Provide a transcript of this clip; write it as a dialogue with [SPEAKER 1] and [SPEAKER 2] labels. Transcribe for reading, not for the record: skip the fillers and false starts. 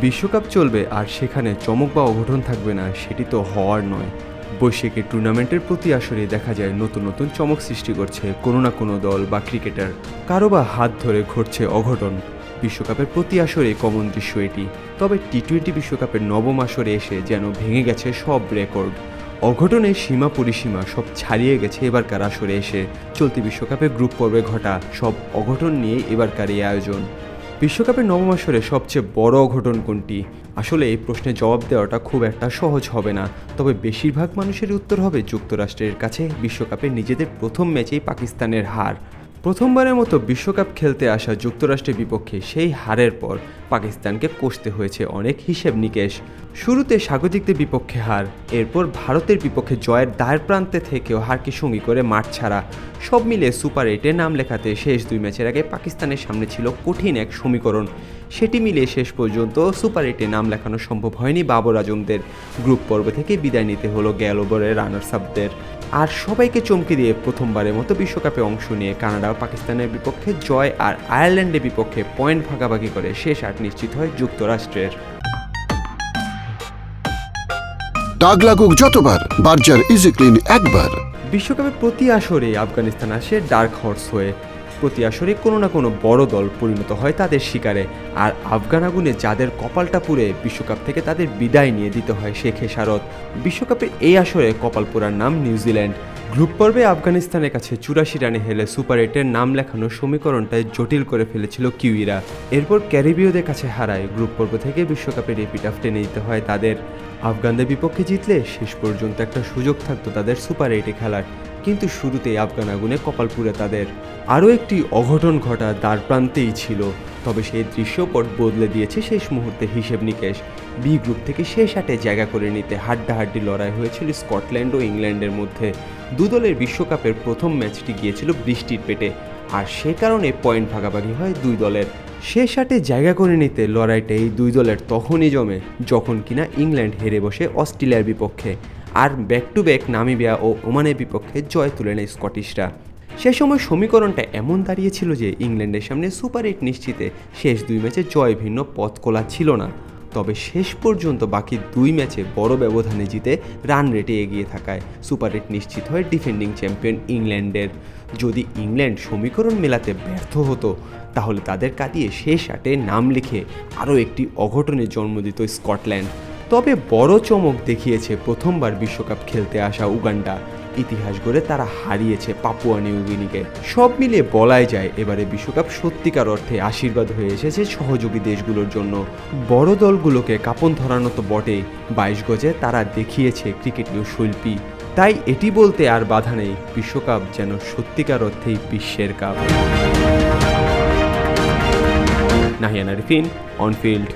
[SPEAKER 1] বিশ্বকাপ চলবে আর সেখানে চমক বা অঘটন থাকবে না, সেটি তো হওয়ার নয়। বৈশ্বিক টুর্নামেন্টের প্রতি আসরে দেখা যায় নতুন নতুন চমক সৃষ্টি করছে কোনো না কোনো দল বা ক্রিকেটার, কারো বা হাত ধরে ঘটছে অঘটন। বিশ্বকাপের প্রতি আসরে কমন দৃশ্য এটি। তবে টি-20 বিশ্বকাপের নবম আসরে এসে যেন ভেঙে গেছে সব রেকর্ড। অঘটনের সীমা পরিসীমা সব ছাড়িয়ে গেছে এবারকার আসরে এসে। চলতি বিশ্বকাপে গ্রুপ পর্বে ঘটা সব অঘটন নিয়ে এবারকার এই আয়োজন। বিশ্বকাপের নবম আসরে সবচেয়ে বড় অঘটন কোনটি? আসলে এই প্রশ্নের জবাব দেওয়াটা খুব একটা সহজ হবে না। তবে বেশিরভাগ মানুষের উত্তর হবে যুক্তরাষ্ট্রের কাছে বিশ্বকাপে নিজেদের প্রথম ম্যাচেই পাকিস্তানের হার। প্রথমবারের মতো বিশ্বকাপ খেলতে আসা যুক্তরাষ্ট্রের বিপক্ষে সেই হারের পর পাকিস্তানকে কষতে হয়েছে অনেক হিসেব নিকেশ। শুরুতে স্বাগতিকদের বিপক্ষে হার, এরপর ভারতের বিপক্ষে জয়ের দ্বার প্রান্তে থেকেও হারকে সঙ্গী করে মাঠ ছাড়া। সব মিলে সুপার 8-এ নাম লেখাতে শেষ দুই ম্যাচের আগে পাকিস্তানের সামনে ছিল কঠিন এক সমীকরণ। সেটি মিলিয়ে শেষ পর্যন্ত সুপার 8-এ নাম লেখানো সম্ভব হয়নি বাবর আজমদের। গ্রুপ পর্ব থেকে বিদায় নিতে হলো গেল ওভারের রানার্স আপদের। আর সবাইকে চমকে দিয়ে প্রথমবারের মতো বিশ্বকাপে অংশ নিয়ে কানাডা ও পাকিস্তানের বিপক্ষে জয় আর আয়ারল্যান্ডের বিপক্ষে পয়েন্ট ভাগাভাগি করে শেষ 8 নিশ্চিত হয় যুক্তরাষ্ট্রের।
[SPEAKER 2] দাগ লাগুক যতবার, বার্জার ইজি ক্লিন একবার।
[SPEAKER 1] বিশ্বকাপের প্রতি আসরে আফগানিস্তান আসে ডার্ক হর্স হয়ে। প্রতি আসরে কোনো না কোনো বড় দল পরিণত হয় তাদের শিকারে। আর আফগান আগুনে যাদের কপালটা পুড়ে বিশ্বকাপ থেকে তাদের বিদায় নিয়ে দিতে হয় সে খেসারত। বিশ্বকাপের এই আসরে কপাল পোড়ার নাম নিউজিল্যান্ড। গ্রুপ পর্বে আফগানিস্তানের কাছে 84 রানে হেলে সুপার 8-এর নাম লেখানোর সমীকরণটাই জটিল করে ফেলেছিল কিউইরা। এরপর ক্যারিবীয়দের কাছে হারায় গ্রুপ পর্ব থেকে বিশ্বকাপের এপিটাফ টেনে দিতে হয় তাদের। আফগানদের বিপক্ষে জিতলে শেষ পর্যন্ত একটা সুযোগ থাকতো তাদের সুপার 8-এ খেলার, কিন্তু শুরুতেই আফগান আগুনে কপাল পুড়ে তাদের। আরও একটি অঘটন ঘটা দ্বার প্রান্তেই ছিল, তবে সেই দৃশ্যপট বদলে দিয়েছে শেষ মুহূর্তে হিসেব নিকেশ। বি গ্রুপ থেকে শেষ 8-এ জায়গা করে নিতে হাড্ডাহাড্ডি লড়াই হয়েছিল স্কটল্যান্ড ও ইংল্যান্ডের মধ্যে। দু দলের বিশ্বকাপের প্রথম ম্যাচটি গিয়েছিল বৃষ্টির পেটে, আর সে কারণে পয়েন্ট ভাগাভাগি হয় দুই দলের। শেষ 8-এ জায়গা করে নিতে লড়াইটা এই দুই দলের তখনই জমে যখন কিনা ইংল্যান্ড হেরে বসে অস্ট্রেলিয়ার বিপক্ষে, আর ব্যাক টু ব্যাক নামিবিয়া ও ওমানের বিপক্ষে জয় তুলে নেয় স্কটিশরা। সে সময় সমীকরণটা এমন দাঁড়িয়েছিল যে ইংল্যান্ডের সামনে সুপার 8 নিশ্চিতে শেষ দুই ম্যাচে জয় ভিন্ন পথ খোলা ছিল না। তবে শেষ পর্যন্ত বাকি দুই ম্যাচে বড় ব্যবধানে জিতে রান রেটে এগিয়ে থাকায় সুপার 8 নিশ্চিত হয় ডিফেন্ডিং চ্যাম্পিয়ন ইংল্যান্ডের। যদি ইংল্যান্ড সমীকরণ মেলাতে ব্যর্থ হতো তাহলে তাদের কাটিয়ে শেষ 8-এ নাম লিখে আরও একটি অঘটনের জন্ম দিত স্কটল্যান্ড। তবে বড় চমক দেখিয়েছে প্রথমবার বিশ্বকাপ খেলতে আসা উগান্ডা। ইতিহাস গড়ে তারা হারিয়েছে পাপুয়া নিউ গিনিকে। সব মিলিয়ে বলাই যায় এবারে বিশ্বকাপ সত্যিকার অর্থে আশীর্বাদ হয়ে এসেছে সহযোগী দেশগুলোর জন্য। বড় দলগুলোকে কাঁপন ধরানো তো বটেই, 22 গজে তারা দেখিয়েছে ক্রিকেটীয় শৈল্পী। তাই এটি বলতে আর বাধা নেই, বিশ্বকাপ যেন সত্যিকার অর্থেই বিশ্বের কাপ। নাহিয়ান আরিফিন, অনফিল্ড।